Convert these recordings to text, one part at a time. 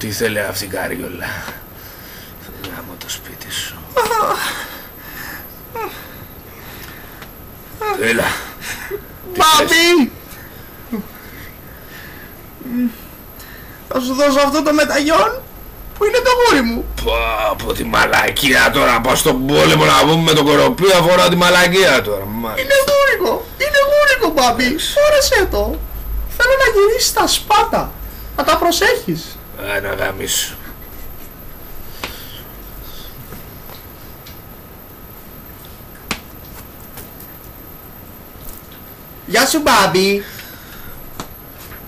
τι ήθελε αυτή η καριόλα. Γάμω το σπίτι σου. Έλα. Μπάμπη! Θα σου δώσω αυτό το μεταγιόν που είναι το γούρι μου. Πω από τη μαλακία τώρα, πάω στον πόλεμο να πούμε με τον κοροπή, αφορά τη μαλακία τώρα. Είναι γούρικο μπάμπη, φόρεσέ το. Θέλω να γυρίσεις τα σπάτα, να τα προσέχεις. Να γαμίσου. Γεια σου μπάμπη.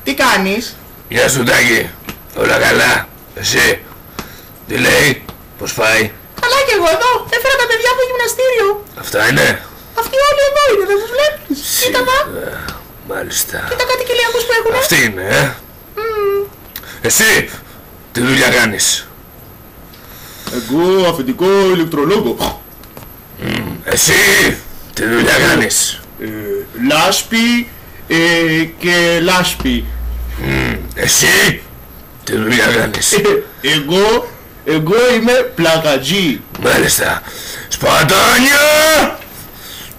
Τι κάνεις? Γεια σου Τάκη. Όλα καλά. Εσύ. Τι λέει. Πώς πάει. Καλά κι εγώ εδώ. Έφερα τα παιδιά από γυμναστήριο. Αυτά είναι. Αυτοί όλοι εδώ είναι, δεν τους βλέπεις. Κοίτα τα. Μάλιστα. Κοίτα κάτι κοιλιακούς που έχουνε. Αυτή είναι, Εσύ. Τι δουλειά κάνεις. Εγώ αφεντικό ηλεκτρολόγο. Εσύ. Τι δουλειά κάνεις. Λάσπη και λάσπη. Εσύ. Τι δουλειά κάνεις. Εγώ είμαι πλακατζή. Μάλιστα. Σπατάνια.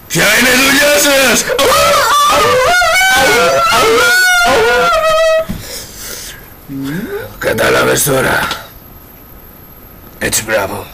Ποια είναι η δουλειά σας. Κατάλαβες τώρα. Έτσι μπράβο.